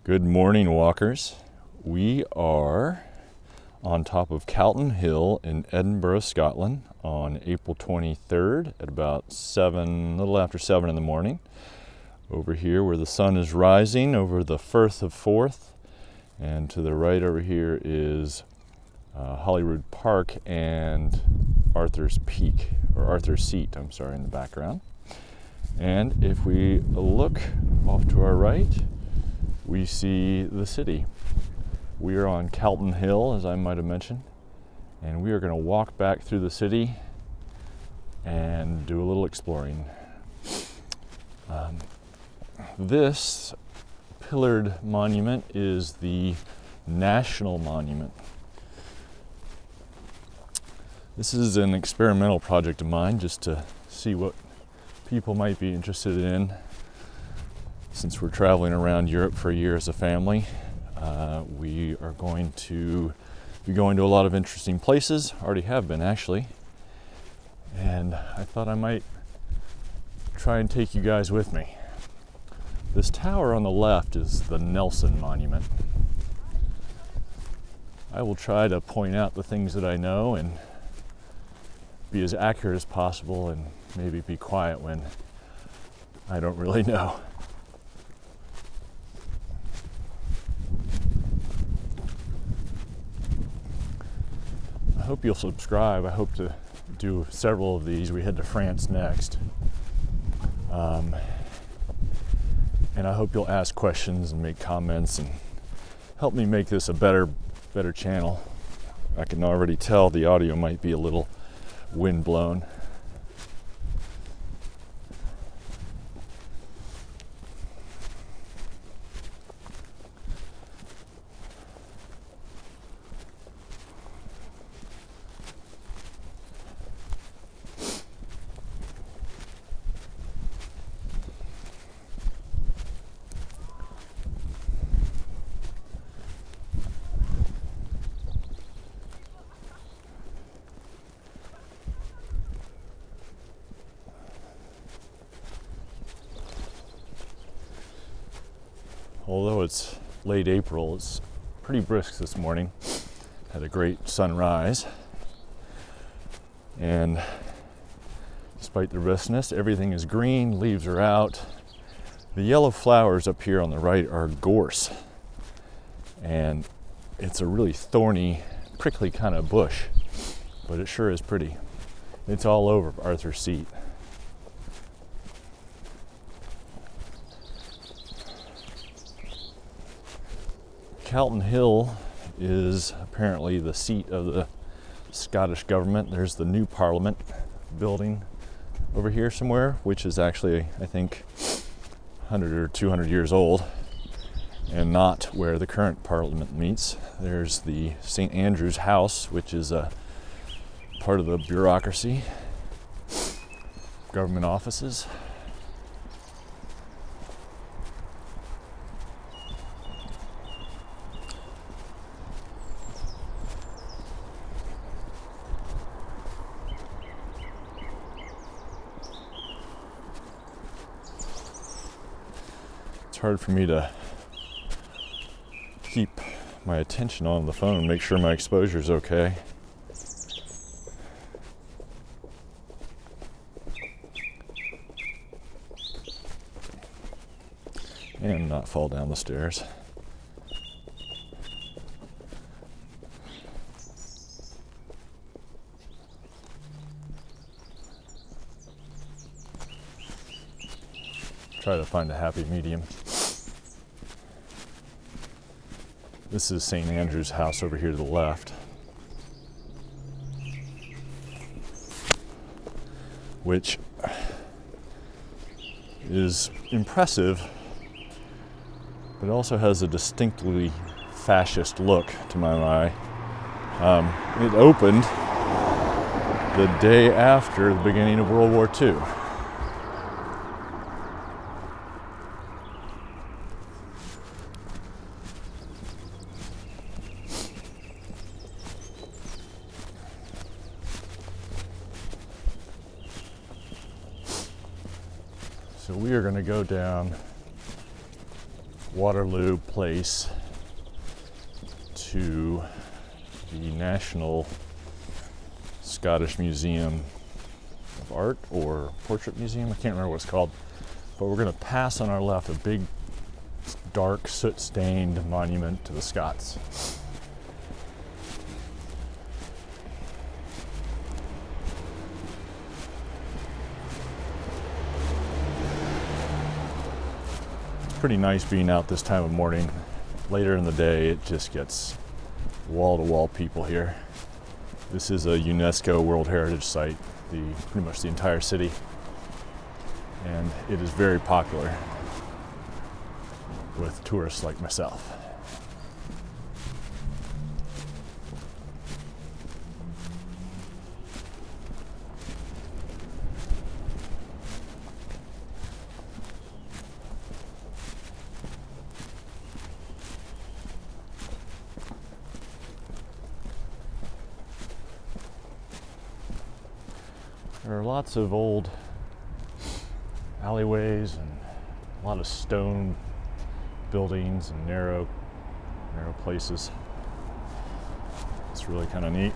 Good morning, walkers. We are on top of Calton Hill in Edinburgh, Scotland on April 23rd at about 7, a little after 7 in the morning. Over here where the sun is rising over the Firth of Forth, and to the right over here is Holyrood Park and Arthur's Peak, or Arthur's Seat, in the background. And if we look off to our right, we see the city. We are on Calton Hill, as I might have mentioned, and we are going to walk back through the city and do a little exploring. This pillared monument is the National Monument. This is an experimental project of mine just to see what people might be interested in. Since we're traveling around Europe for a year as a family, we are going to be going to a lot of interesting places. Already have been, actually. And I thought I might try and take you guys with me. This tower on the left is the Nelson Monument. I will try to point out the things that I know and be as accurate as possible, and maybe be quiet when I don't really know. I hope you'll subscribe. I hope to do several of these. We head to France next. And I hope you'll ask questions and make comments and help me make this a better channel. I can already tell the audio might be a little windblown. Although it's late April, it's pretty brisk this morning. Had a great sunrise. And despite the briskness, everything is green, leaves are out. The yellow flowers up here on the right are gorse. And it's a really thorny, prickly kind of bush, but it sure is pretty. It's all over Arthur's Seat. Calton Hill is apparently the seat of the Scottish government. There's the new Parliament building over here somewhere, which is actually, I think, 100 or 200 years old, and not where the current Parliament meets. There's the St. Andrew's House, which is a part of the bureaucracy, government offices. It's hard for me to keep my attention on the phone and make sure my exposure is okay. And not fall down the stairs. Try to find a happy medium. This is St. Andrew's House over here to the left, which is impressive, but also has a distinctly fascist look to my eye. It opened the day after the beginning of World War II. So we are going to go down Waterloo Place to the National Scottish Museum of Art or Portrait Museum. I can't remember what it's called. But we're going to pass on our left a big, dark, soot-stained monument to the Scots. Pretty nice being out this time of morning. Later in the day, it just gets wall-to-wall people here. This is a UNESCO World Heritage Site, pretty much the entire city, and it is very popular with tourists like myself. There are lots of old alleyways and a lot of stone buildings and narrow places. It's really kind of neat.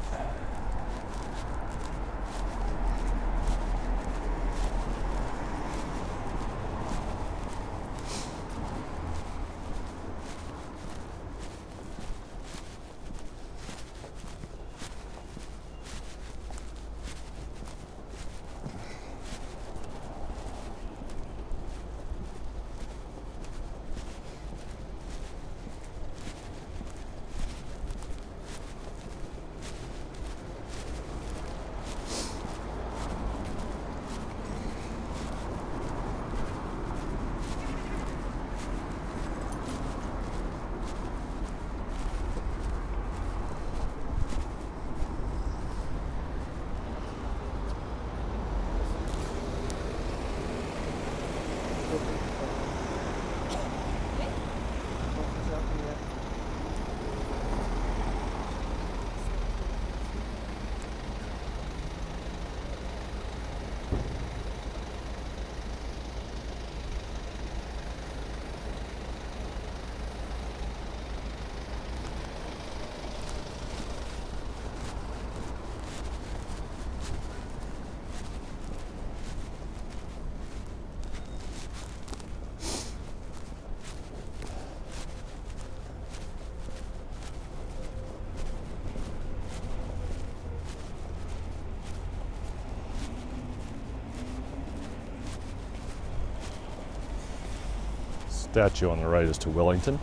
Statue on the right is to Wellington.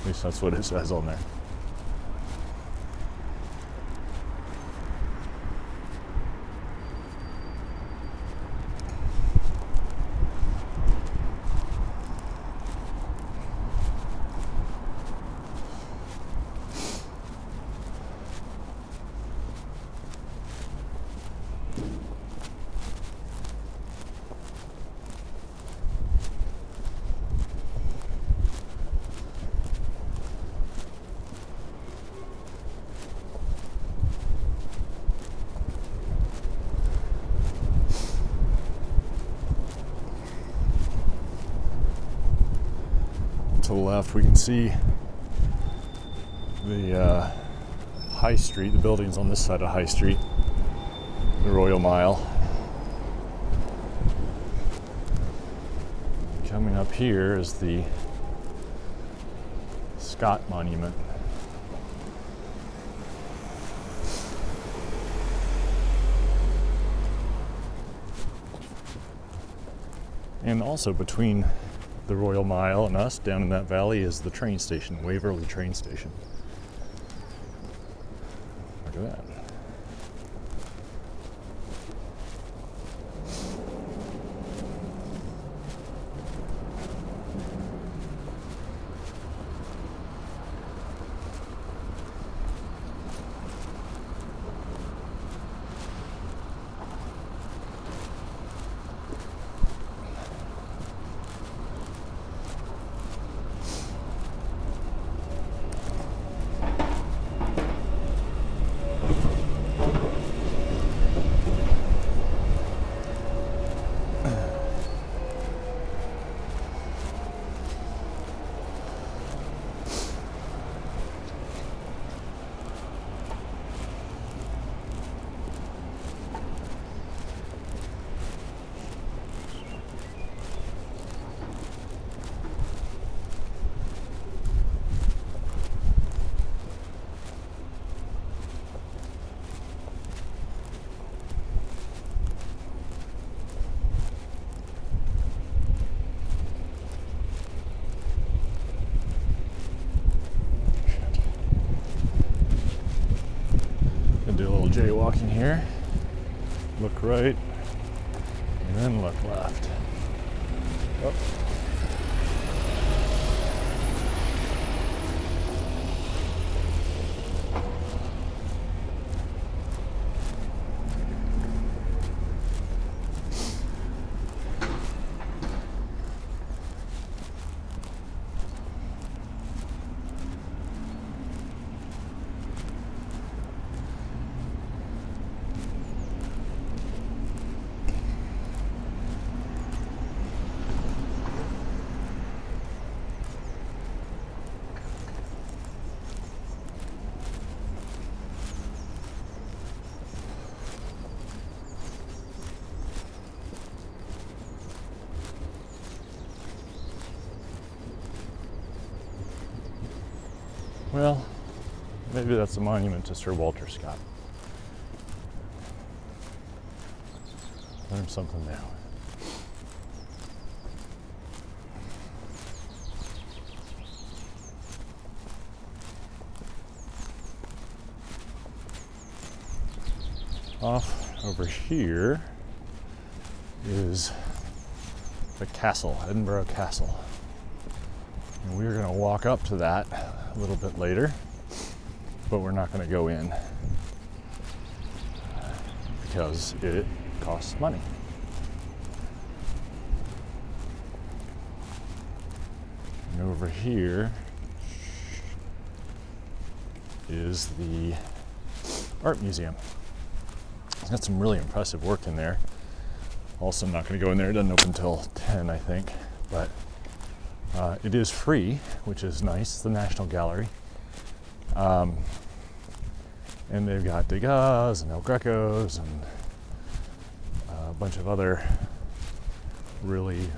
At least that's what it says on there. To the left, we can see the High Street, the buildings on this side of High Street, the Royal Mile. Coming up here is the Scott Monument. And also between the Royal Mile and us down in that valley is the train station, Waverley train station. Look at that. jaywalking here. Look right, and then look left. Oh. Well, maybe that's a monument to Sir Walter Scott. Learn something new. Off over here is the castle, Edinburgh Castle. And we're going to walk up to that a little bit later, but we're not going to go in because it costs money. And over here is the art museum. It's got some really impressive work in there. Also, I'm not going to go in there. It doesn't open until 10, I think, but it is free, which is nice. It's the National Gallery. And they've got Degas and El Grecos and a bunch of other really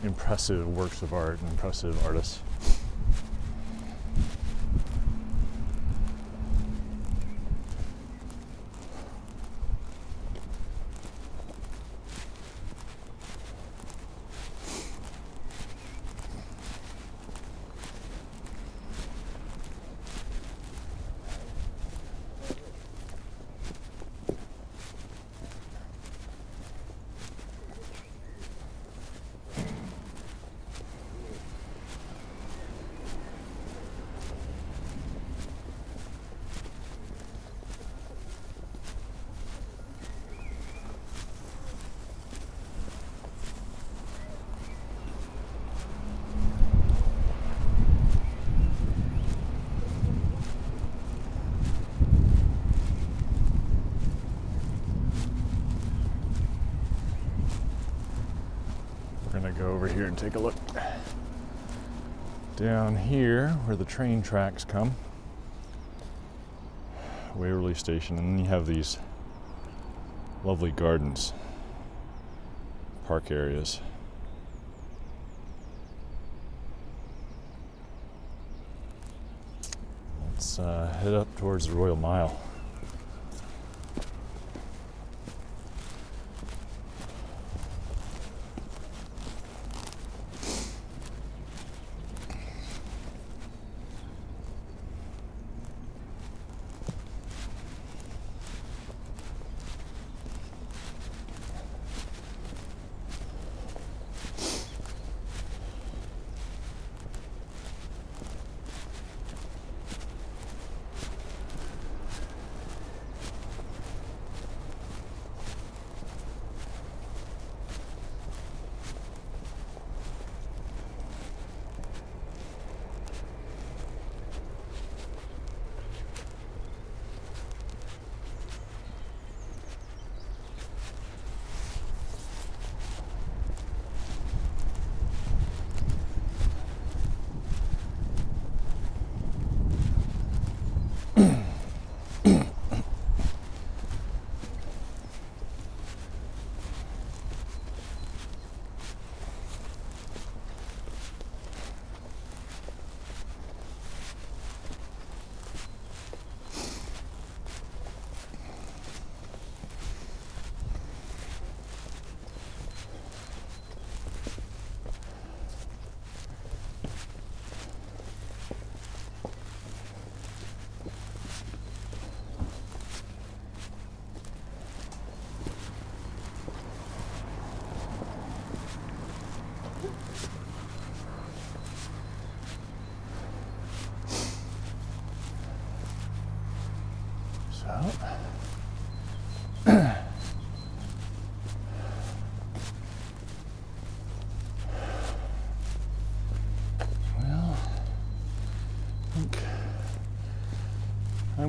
impressive works of art and impressive artists. Go over here and take a look. Down here where the train tracks come, Waverley Station, and then you have these lovely gardens, park areas. Let's head up towards the Royal Mile.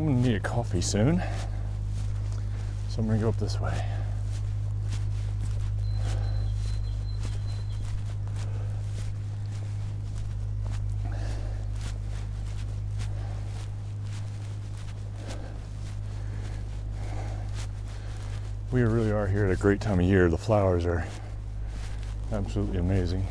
I'm gonna need a coffee soon, so I'm gonna go up this way. We really are here at a great time of year. The flowers are absolutely amazing.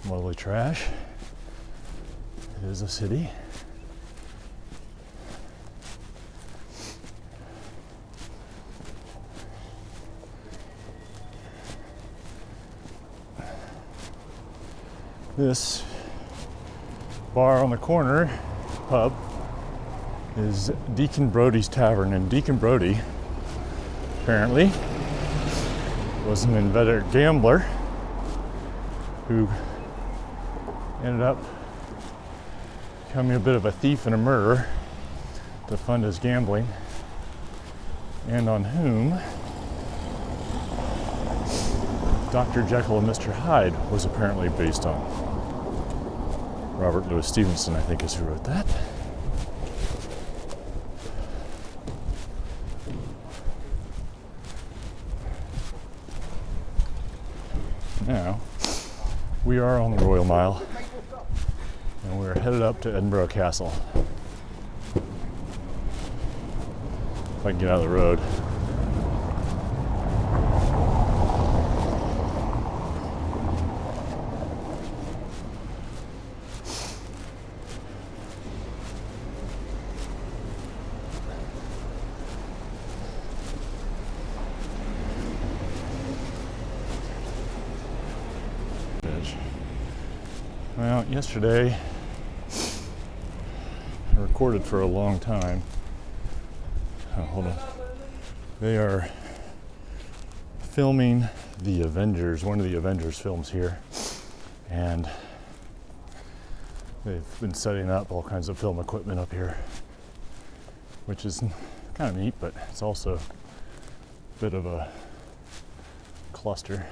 Some lovely trash. It is a city. This bar on the corner, pub, is Deacon Brody's Tavern, and Deacon Brody apparently was an inveterate gambler who ended up becoming a bit of a thief and a murderer to fund his gambling, and on whom Dr. Jekyll and Mr. Hyde was apparently based on. Robert Louis Stevenson, I think, is who wrote that. Now, we are on the Royal Mile, and we're headed up to Edinburgh Castle. If I can get out of the road. Well, yesterday I recorded for a long time. Oh, hold on. They are filming the Avengers, one of the Avengers films here, and they've been setting up all kinds of film equipment up here, which is kind of neat, but it's also a bit of a cluster.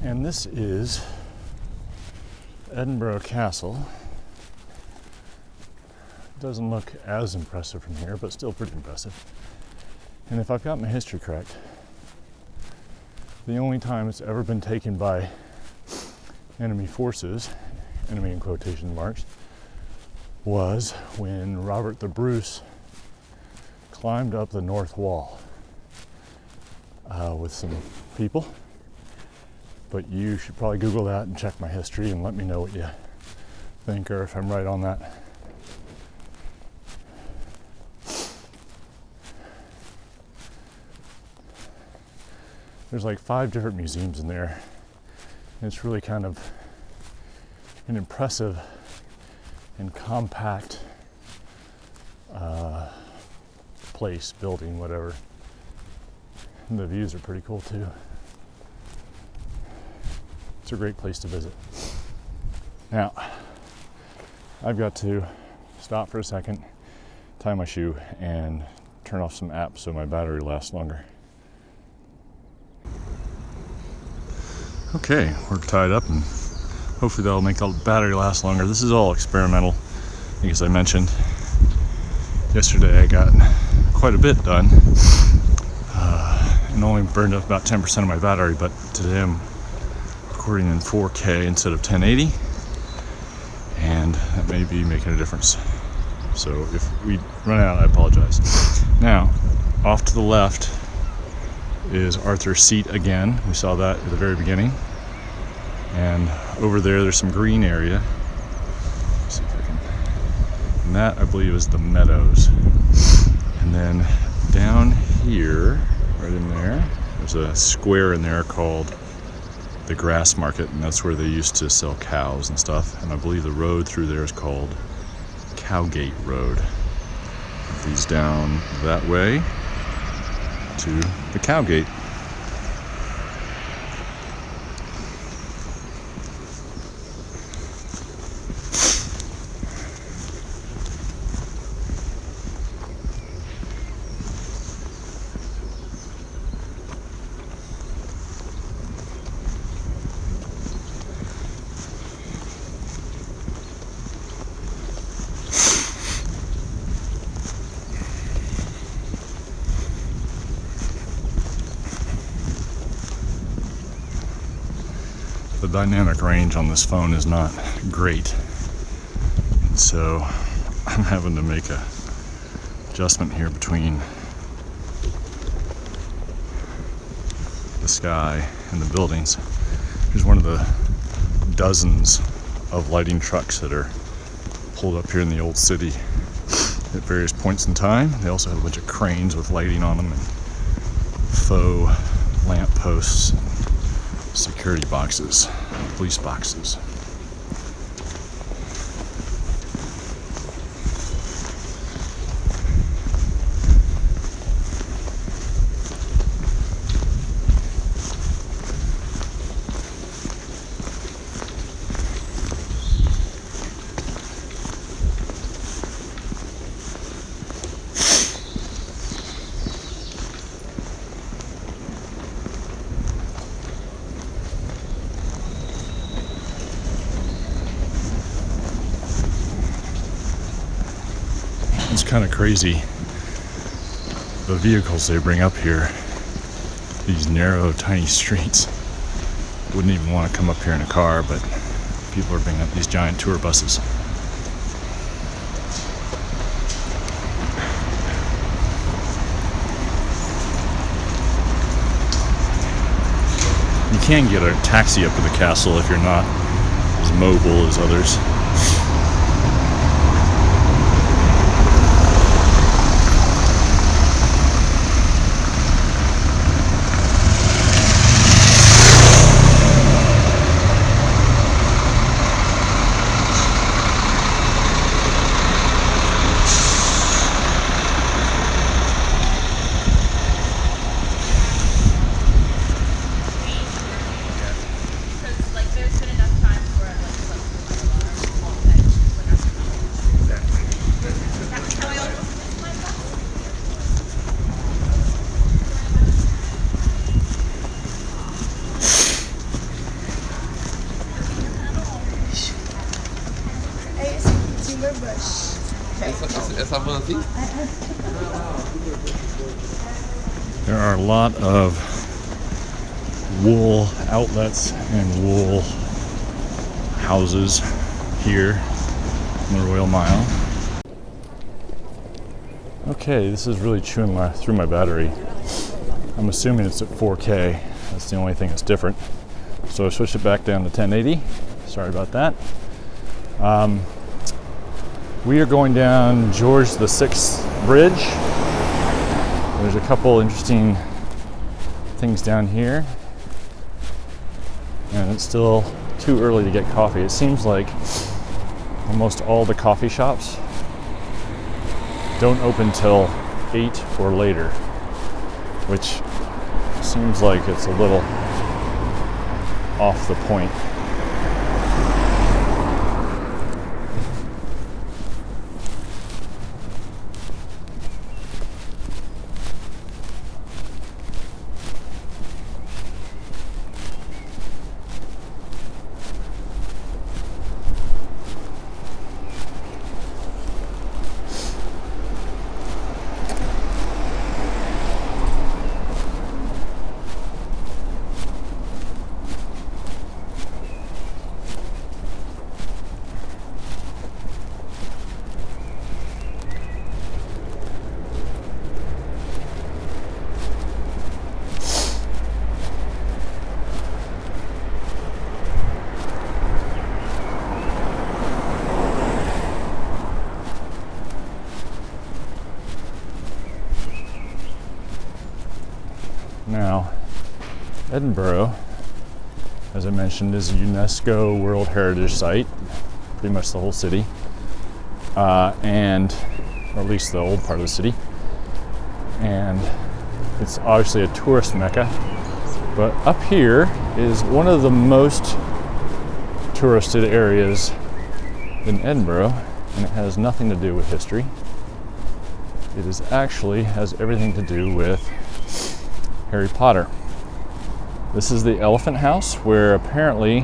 And this is Edinburgh Castle. Doesn't look as impressive from here, but still pretty impressive. And if I've got my history correct, the only time it's ever been taken by enemy forces, enemy in quotation marks, was when Robert the Bruce climbed up the north wall with some people. But you should probably Google that and check my history and let me know what you think, or if I'm right on that. There's like 5 different museums in there. And it's really kind of an impressive and compact place, building, whatever. And the views are pretty cool too. It's a great place to visit. Now, I've got to stop for a second, tie my shoe, and turn off some apps so my battery lasts longer. Okay, we're tied up and hopefully that'll make the battery last longer. This is all experimental. I think as I mentioned, yesterday I got quite a bit done and only burned up about 10% of my battery, but today I'm recording in 4K instead of 1080, and that may be making a difference. So if we run out, I apologize. Now, off to the left is Arthur's Seat again. We saw that at the very beginning. And over there's some green area. Let's see if I can. And that, I believe, is the Meadows. And then down here, right in there, there's a square in there called the Grass Market, and that's where they used to sell cows and stuff. And I believe the road through there is called Cowgate Road. It leads down that way to the Cowgate. The dynamic range on this phone is not great, and so I'm having to make a adjustment here between the sky and the buildings. Here's one of the dozens of lighting trucks that are pulled up here in the old city at various points in time. They also have a bunch of cranes with lighting on them and faux lamp posts, security boxes, police boxes. It's kind of crazy, the vehicles they bring up here, these narrow, tiny streets. Wouldn't even want to come up here in a car, but people are bringing up these giant tour buses. You can get a taxi up to the castle if you're not as mobile as others. There are a lot of wool outlets and wool houses here in the Royal Mile. Okay, this is really chewing through my battery. I'm assuming it's at 4K. That's the only thing that's different. So I switched it back down to 1080. Sorry about that. We are going down George VI Bridge. There's a couple interesting things down here. And it's still too early to get coffee. It seems like almost all the coffee shops don't open till 8 or later, which seems like it's a little off the point. Now, Edinburgh, as I mentioned, is a UNESCO World Heritage Site, pretty much the whole city, and or at least the old part of the city. And it's obviously a tourist mecca. But up here is one of the most touristed areas in Edinburgh, and it has nothing to do with history. It is actually has everything to do with Harry Potter. This is the Elephant House, where apparently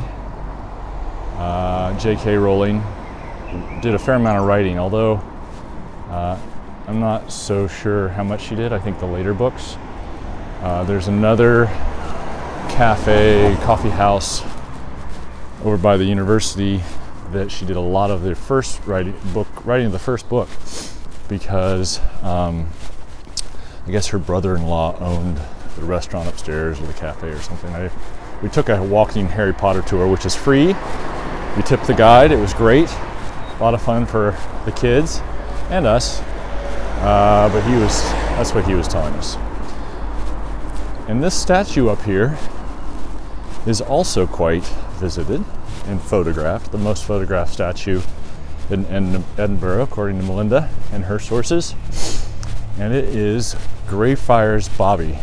J.K. Rowling did a fair amount of writing, although I'm not so sure how much she did. I think the later books. There's another coffee house over by the university that she did a lot of the first writing of the first book, because I guess her brother-in-law owned the restaurant upstairs or the cafe or something. We took a walking Harry Potter tour, which is free. We tipped the guide. It was great. A lot of fun for the kids and us. But that's what he was telling us. And this statue up here is also quite visited and photographed, the most photographed statue in Edinburgh, according to Melinda and her sources. And it is Greyfriars Bobby.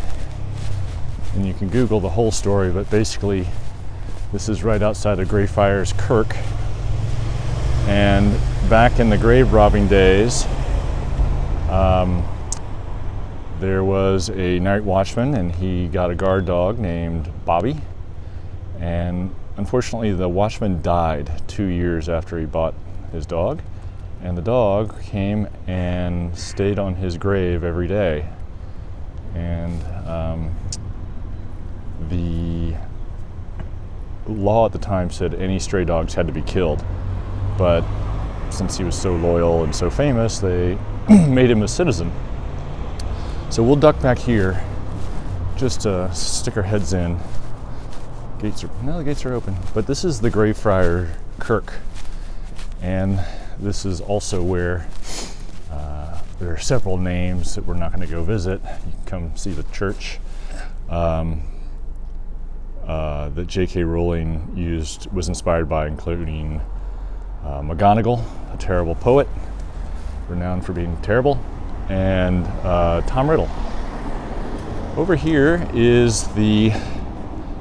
And you can Google the whole story, but basically this is right outside of Greyfriars Kirk. And back in the grave robbing days, there was a night watchman, and he got a guard dog named Bobby. And unfortunately, the watchman died 2 years after he bought his dog. And the dog came and stayed on his grave every day. And the law at the time said any stray dogs had to be killed. But since he was so loyal and so famous, they made him a citizen. So we'll duck back here just to stick our heads in. The gates are open. But this is the Greyfriars Kirk. And this is also where there are several names that we're not going to go visit. You can come see the church that J.K. Rowling was inspired by, including McGonagall, a terrible poet, renowned for being terrible, and Tom Riddle. Over here is the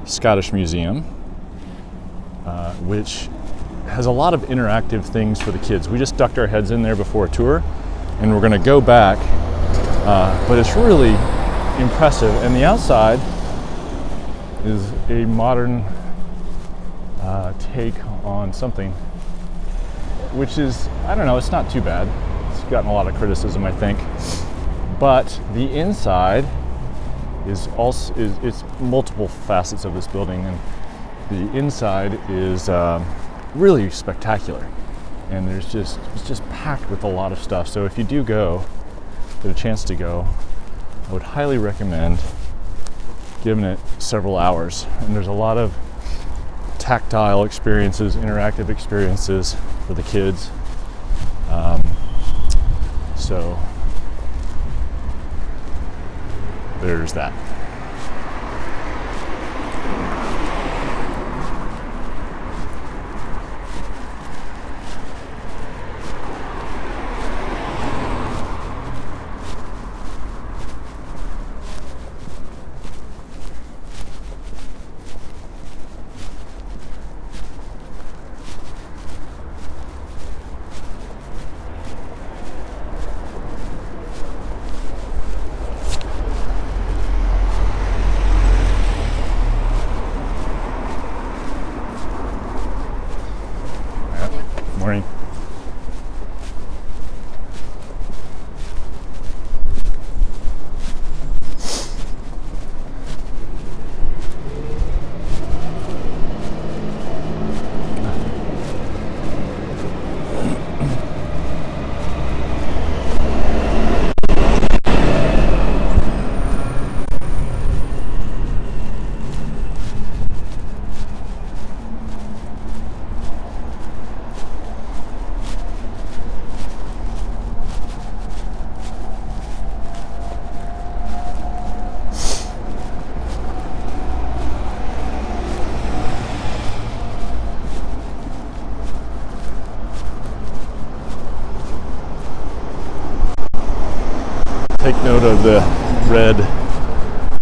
Scottish Museum, which has a lot of interactive things for the kids. We just ducked our heads in there before a tour, and we're going to go back, but it's really impressive. And the outside is a modern take on something, which is, I don't know, it's not too bad. It's gotten a lot of criticism, I think. But the inside is also it's multiple facets of this building, and the inside is really spectacular. And it's just packed with a lot of stuff. So if you do get a chance to go, I would highly recommend giving it several hours. And there's a lot of tactile experiences, interactive experiences for the kids. So there's that. Morning. Take note of the red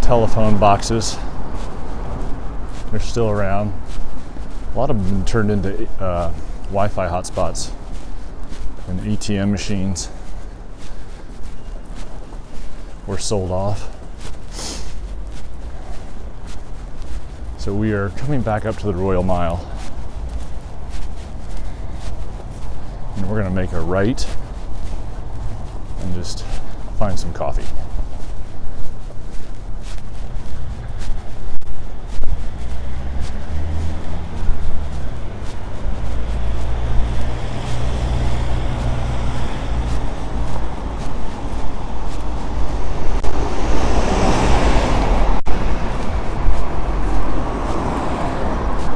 telephone boxes. They're still around. A lot of them have been turned into Wi-Fi hotspots and ATM machines were sold off. So we are coming back up to the Royal Mile. And we're going to make a right and just find some coffee.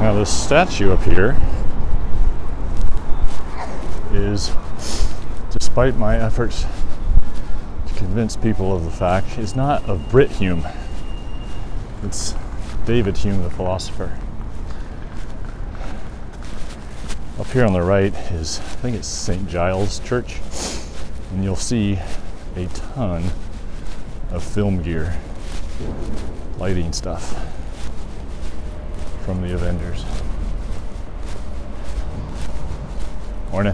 Now this statue up here is, despite my efforts convince people of the fact, is not of Brit Hume. It's David Hume, the philosopher. Up here on the right is, I think it's St. Giles Church, and you'll see a ton of film gear, lighting stuff from the Avengers. Morning.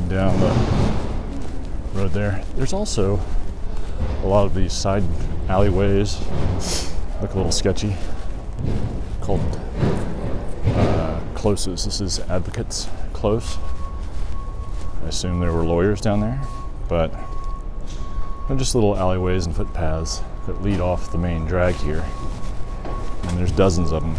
Down the road there. There's also a lot of these side alleyways look a little sketchy, called closes. This is Advocates Close. I assume there were lawyers down there, but they're just little alleyways and footpaths that lead off the main drag here, and there's dozens of them.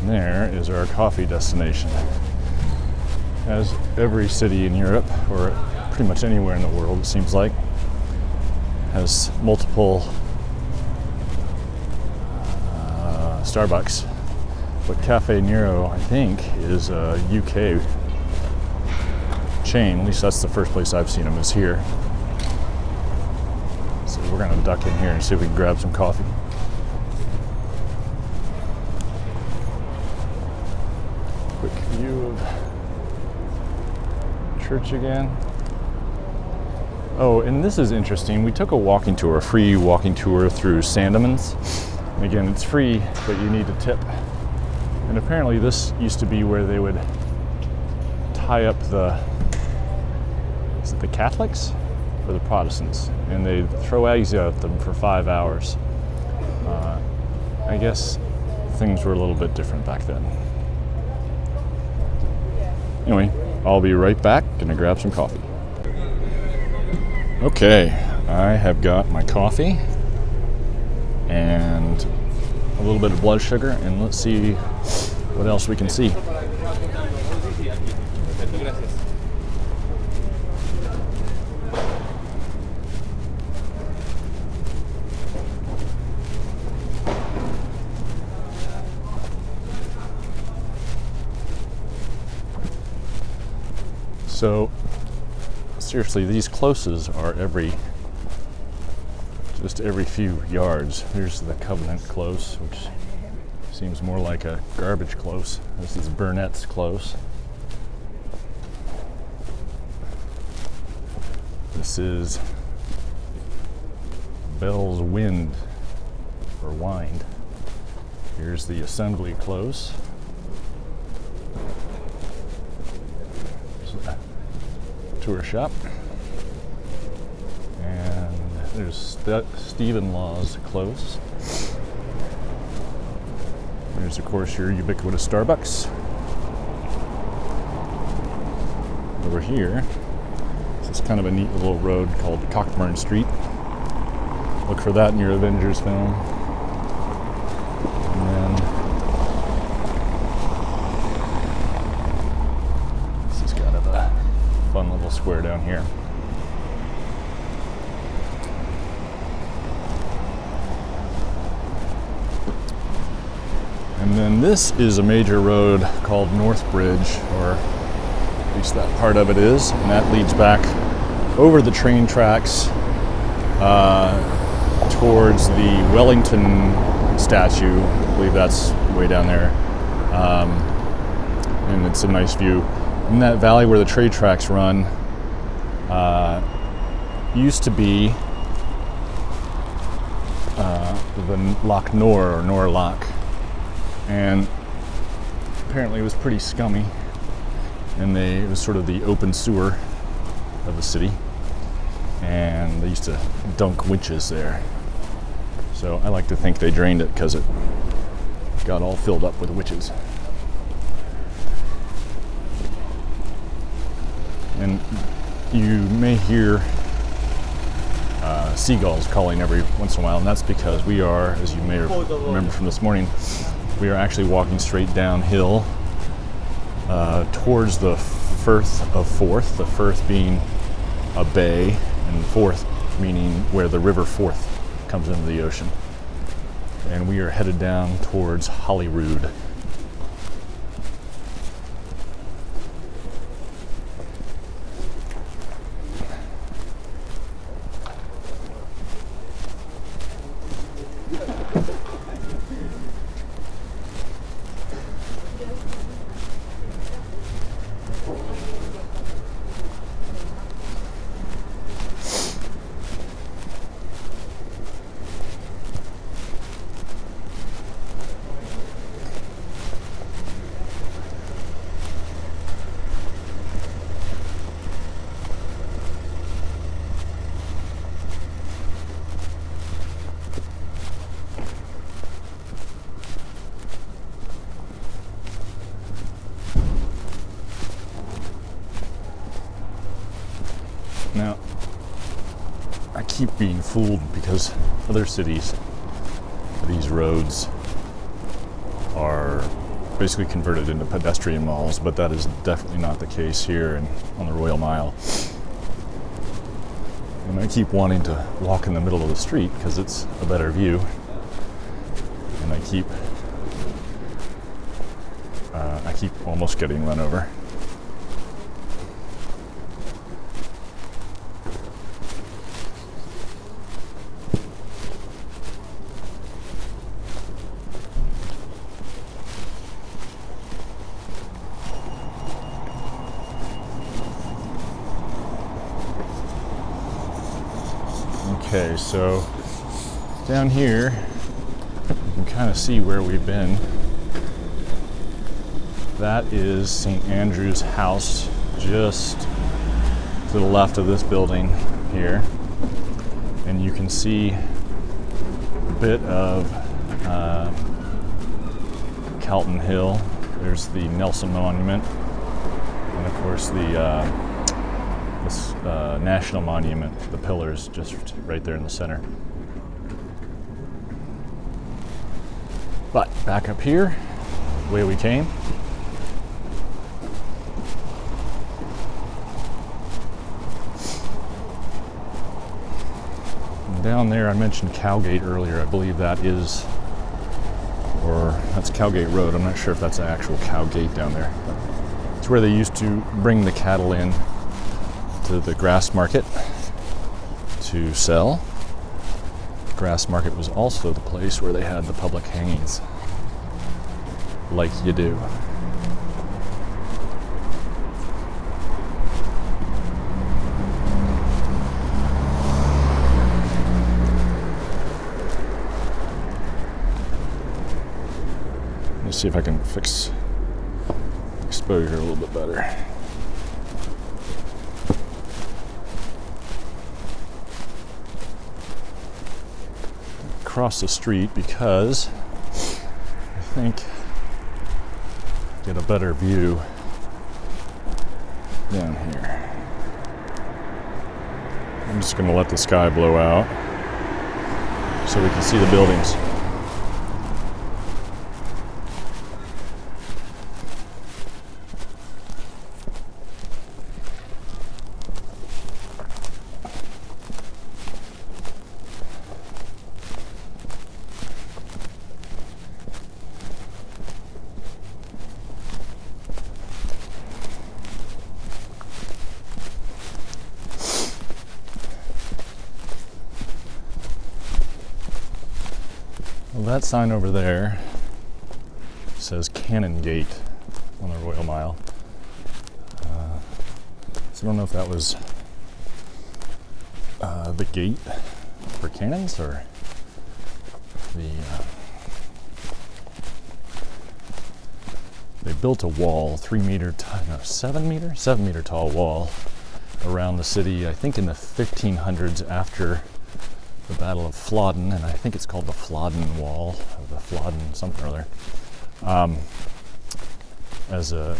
There is our coffee destination. As every city in Europe, or pretty much anywhere in the world, it seems like, has multiple Starbucks. But Caffè Nero, I think, is a UK chain. At least that's the first place I've seen them, is here. So we're gonna duck in here and see if we can grab some coffee. Quick view of church again. Oh, and this is interesting. We took a walking tour, a free walking tour through Sandemann's. And again, it's free, but you need to tip. And apparently this used to be where they would tie up is it the Catholics or the Protestants? And they'd throw eggs at them for 5 hours. I guess things were a little bit different back then. Anyway, I'll be right back. Gonna grab some coffee. Okay, I have got my coffee and a little bit of blood sugar, and let's see what else we can see. seriously, these closes are just every few yards. Here's the Covenant Close, which seems more like a garbage close. This is Burnett's Close. This is Bell's Wind or Wind. Here's the Assembly Close. Tour shop. And there's Stephen Law's Close. There's, of course, your ubiquitous Starbucks. Over here, this is kind of a neat little road called Cockburn Street. Look for that in your Avengers film. And then this is kind of a fun little square down here. And then this is a major road called North Bridge, or at least that part of it is, and that leads back over the train tracks towards the Wellington statue. I believe that's way down there. And it's a nice view. In that valley where the train tracks run, used to be the Loch Nor, or Nor Loch. And apparently it was pretty scummy, and it was sort of the open sewer of the city, and they used to dunk winches there. So I like to think they drained it because it got all filled up with witches. And you may hear seagulls calling every once in a while, and that's because we are, as you may remember from this morning, we are actually walking straight downhill towards the Firth of Forth, the Firth being a bay, and Forth meaning where the River Forth comes into the ocean. And we are headed down towards Holyrood. Now, I keep being fooled because other cities, these roads are basically converted into pedestrian malls, but that is definitely not the case here on the Royal Mile. And I keep wanting to walk in the middle of the street because it's a better view, and I keep almost getting run over. Okay, so down here, you can kind of see where we've been. That is St. Andrew's House, just to the left of this building here. And you can see a bit of Calton Hill. There's the Nelson Monument, and of course this National Monument, the pillars just right there in the center. But back up here, the way we came. And down there, I mentioned Cowgate earlier. I believe that is, or that's Cowgate Road. I'm not sure if that's an actual Cowgate down there. It's where they used to bring the cattle in to the grass market to sell. The grass market was also the place where they had the public hangings, like you do. Let's see if I can fix exposure a little bit better. Across the street because I think get a better view down here. I'm just going to let the sky blow out so we can see the buildings. Well, that sign over there says Cannon Gate on the Royal Mile. So I don't know if that was the gate for cannons or the. They built a wall, 7 meter tall wall around the city, I think in the 1500s after the Battle of Flodden, and I think it's called the Flodden Wall, or the Flodden something or other,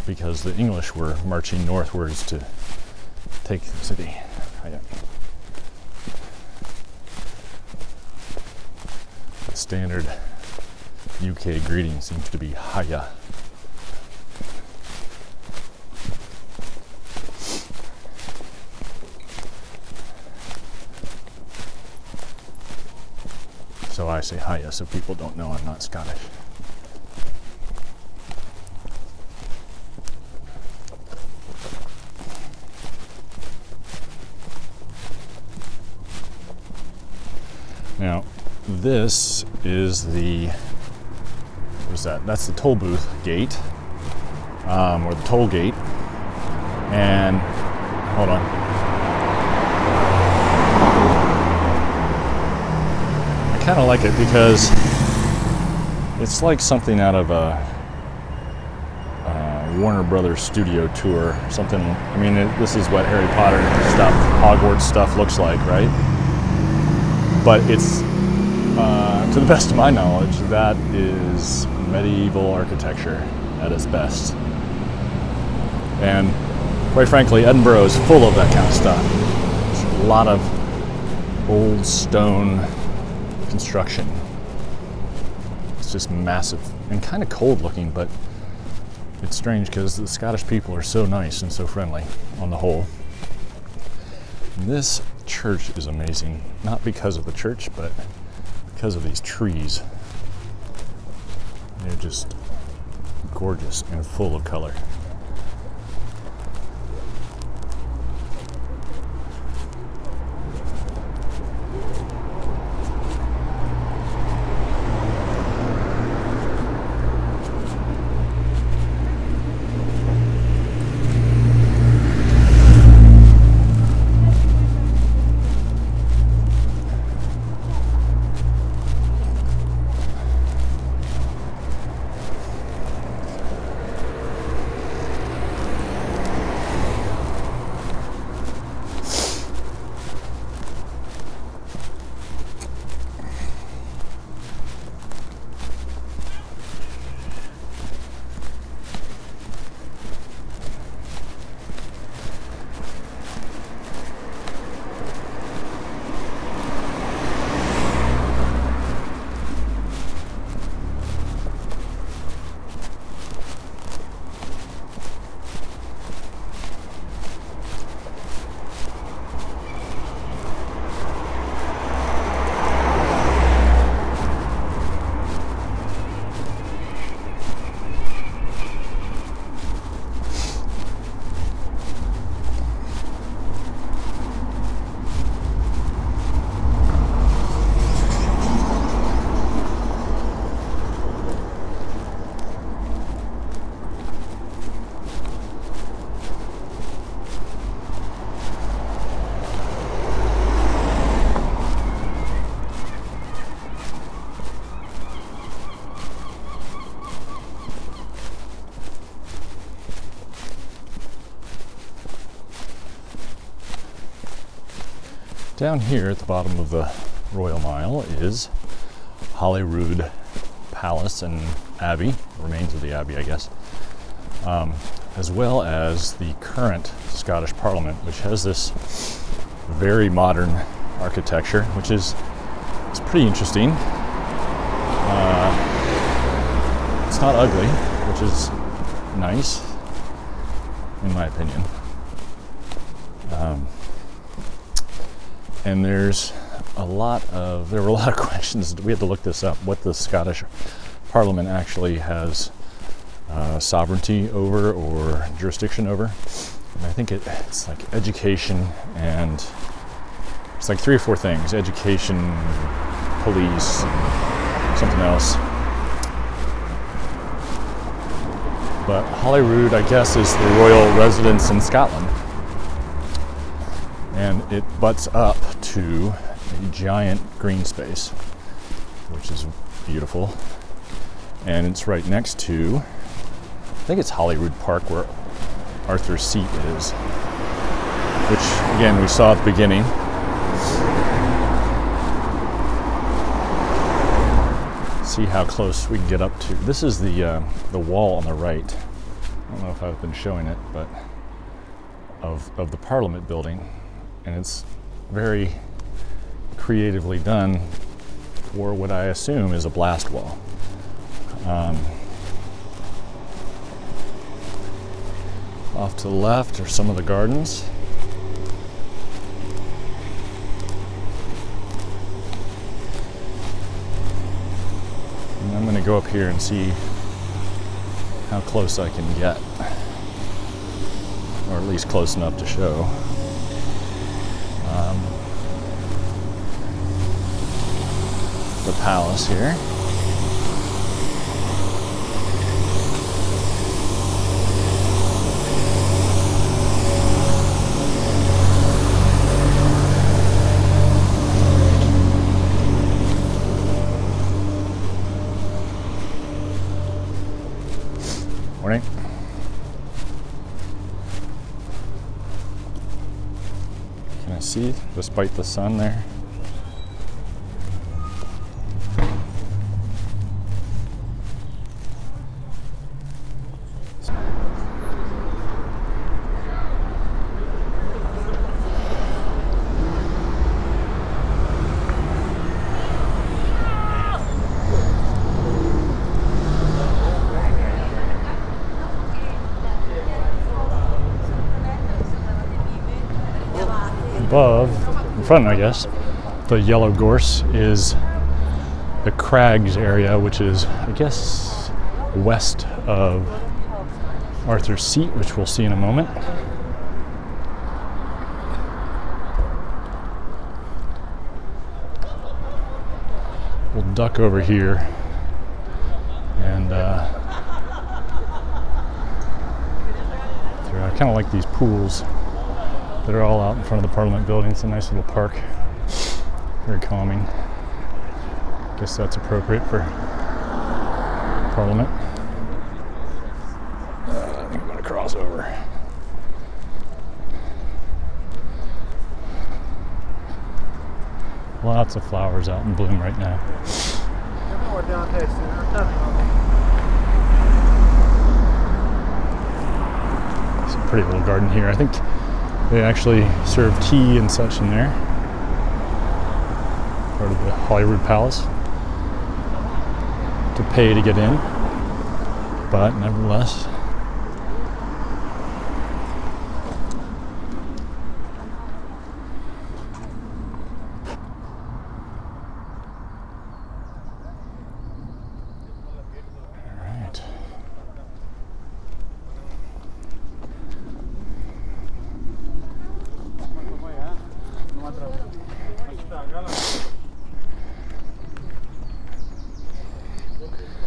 because the English were marching northwards to take the city. The standard UK greeting seems to be hiya. So I say hiya so people don't know I'm not Scottish. Now, this is the, what is that? That's the toll booth gate, or the toll gate. And, hold on. I kind of like it because it's like something out of a Warner Brothers studio tour, something. I mean, this is what Harry Potter stuff, Hogwarts stuff looks like, right? But it's, to the best of my knowledge, that is medieval architecture at its best. And quite frankly, Edinburgh is full of that kind of stuff. There's a lot of old stone construction. It's just massive and kind of cold looking, but it's strange because the Scottish people are so nice and so friendly on the whole. This church is amazing, not because of the church, but because of these trees. They're just gorgeous and full of color. Down here at the bottom of the Royal Mile is Holyrood Palace and Abbey, remains of the Abbey, I guess, as well as the current Scottish Parliament, which has this very modern architecture, which is pretty interesting. It's not ugly, which is nice, in my opinion. And there were a lot of questions. We had to look this up, what the Scottish Parliament actually has sovereignty over or jurisdiction over. And I think it's like education, and it's like 3 or 4 things: education, police, something else. But Holyrood, I guess, is the royal residence in Scotland. And it butts up to a giant green space, which is beautiful. And it's right next to, I think it's Holyrood Park, where Arthur's seat is, which again we saw at the beginning. See how close we can get up to. This is the wall on the right. I don't know if I've been showing it, but of the Parliament building, and it's very creatively done for what I assume is a blast wall. Off to the left are some of the gardens. And I'm going to go up here and see how close I can get, or at least close enough to show. The palace here. Morning. Can I see, despite the sun there? Above, in front, I guess, the yellow gorse is the Crags area, which is, I guess, west of Arthur's seat, which we'll see in a moment. We'll duck over here and I kind of like these pools that are all out in front of the Parliament building. It's a nice little park, very calming. Guess that's appropriate for Parliament. I think I'm going to cross over. Lots of flowers out in bloom right now. It's a pretty little garden here. I think they actually serve tea and such in there. Part of the Holyrood Palace. To pay to get in, but nevertheless. All right.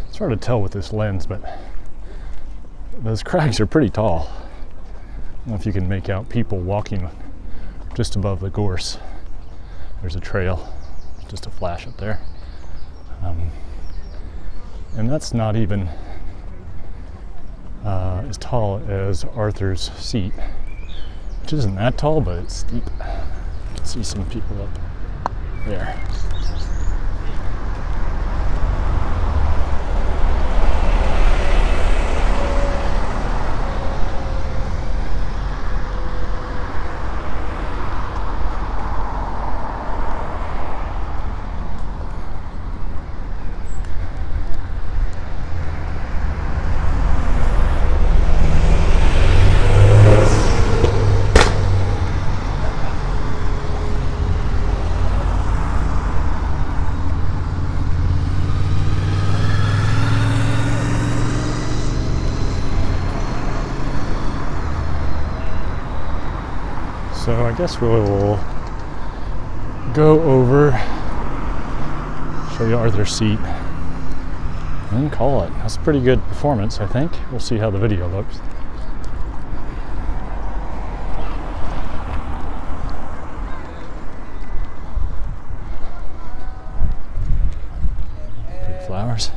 It's hard to tell with this lens, but those crags are pretty tall. I don't know if you can make out people walking just above the gorse. There's a trail, just a flash up there. And that's not even as tall as Arthur's seat, which isn't that tall, but it's steep. See some people up there. So I guess we'll go over, show you Arthur's Seat, and then call it. That's a pretty good performance, I think. We'll see how the video looks. Pretty flowers.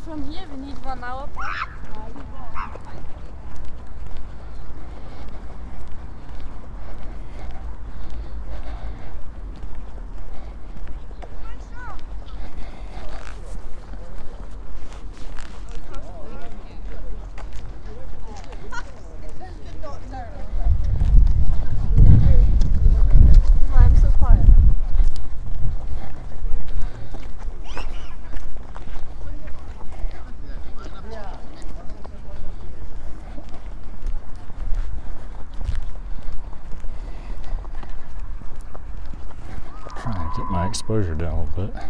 From here we need 1 hour. I'm so quiet. Get my exposure down a little bit.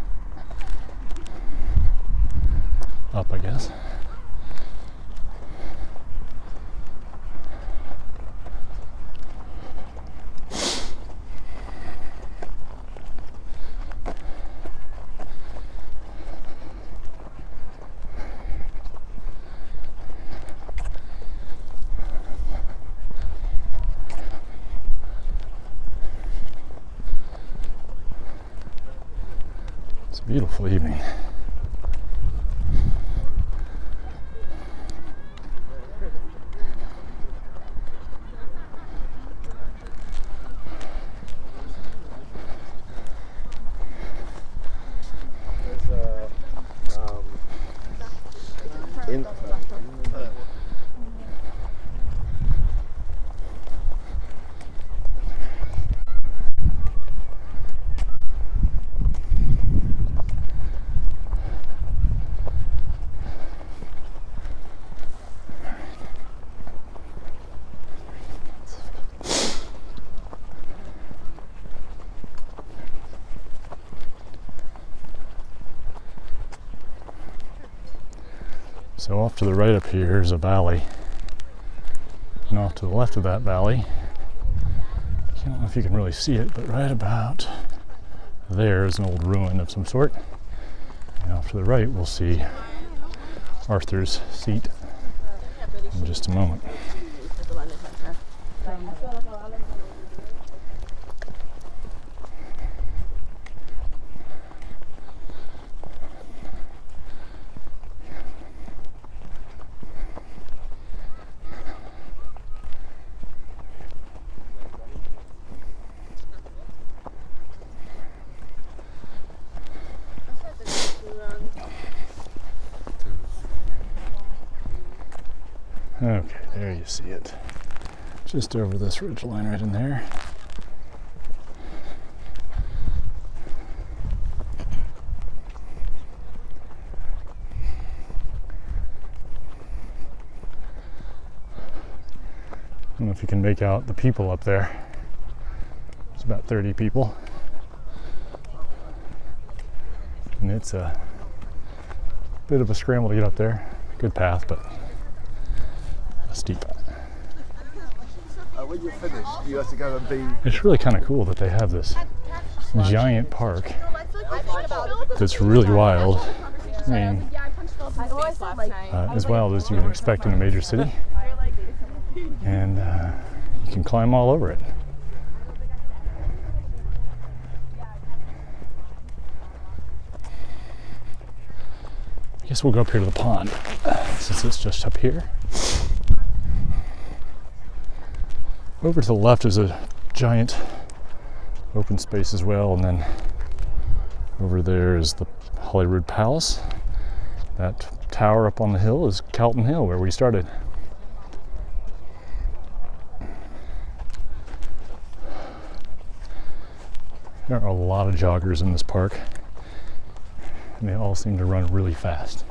Up, I guess. It's a beautiful evening. So off to the right up here is a valley, and off to the left of that valley, I don't know if you can really see it, but right about there is an old ruin of some sort. And off to the right we'll see Arthur's Seat in just a moment. Okay, there you see it. Just over this ridge line right in there. I don't know if you can make out the people up there. It's about 30 people. And it's a bit of a scramble to get up there. Good path, but steep. When you're finished, you have to go and be. It's really kind of cool that they have this giant park that's really wild. I mean, as wild as you would expect in a major city. And can climb all over it. I guess we'll go up here to the pond since it's just up here. Over to the left is a giant open space as well, and then over there is the Holyrood Palace. That tower up on the hill is Calton Hill, where we started. There are a lot of joggers in this park, and they all seem to run really fast.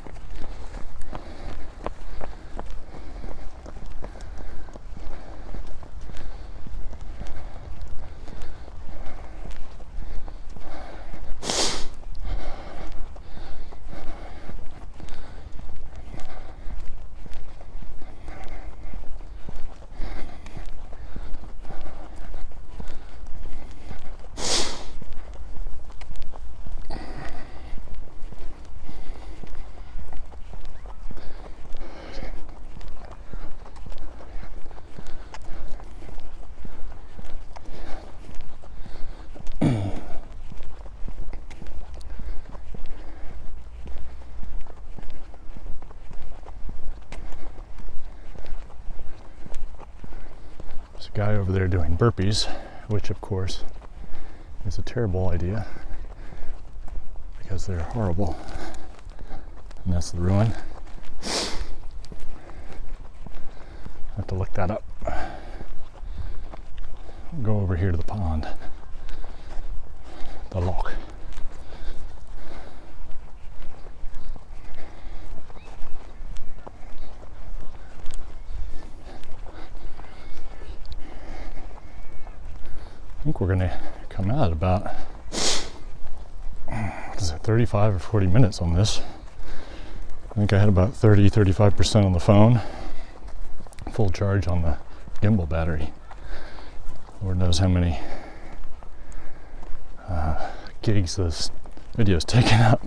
There's a guy over there doing burpees, which of course is a terrible idea because they're horrible. And that's the ruin. I have to look that up. We'll go over here to the pond, the loch. I think we're going to come out at about, what is it, 35 or 40 minutes on this. I think I had about 35% on the phone, full charge on the gimbal battery. Lord knows how many gigs this video is taking up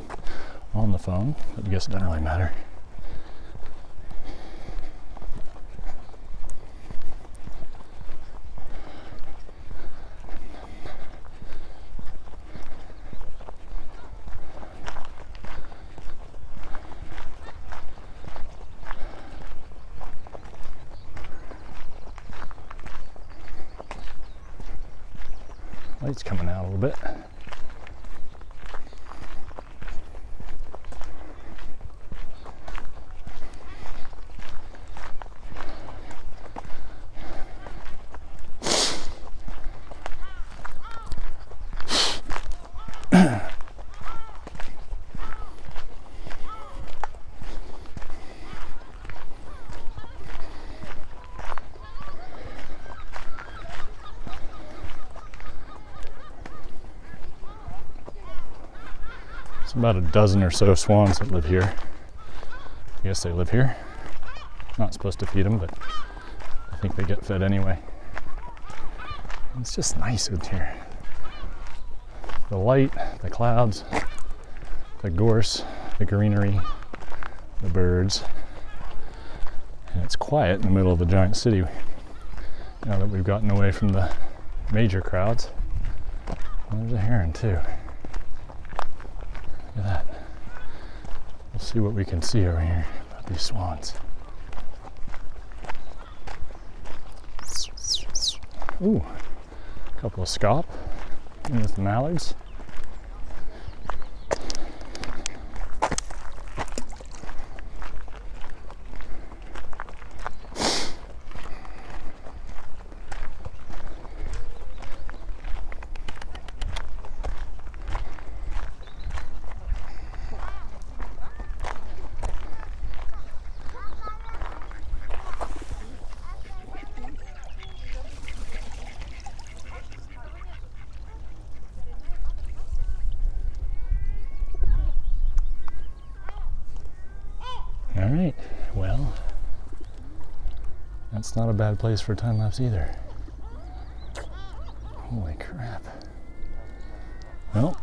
on the phone, but I guess it doesn't really matter. Light's coming out a little bit. About a dozen or so swans that live here. I guess they live here. Not supposed to feed them, but I think they get fed anyway. It's just nice out here. The light, the clouds, the gorse, the greenery, the birds. And it's quiet in the middle of a giant city now that we've gotten away from the major crowds. Well, there's a heron too. Look at that. We'll see what we can see over here about these swans. Ooh, a couple of scaup. And there's the mallards. All right, well, that's not a bad place for time lapse either. Holy crap. Well,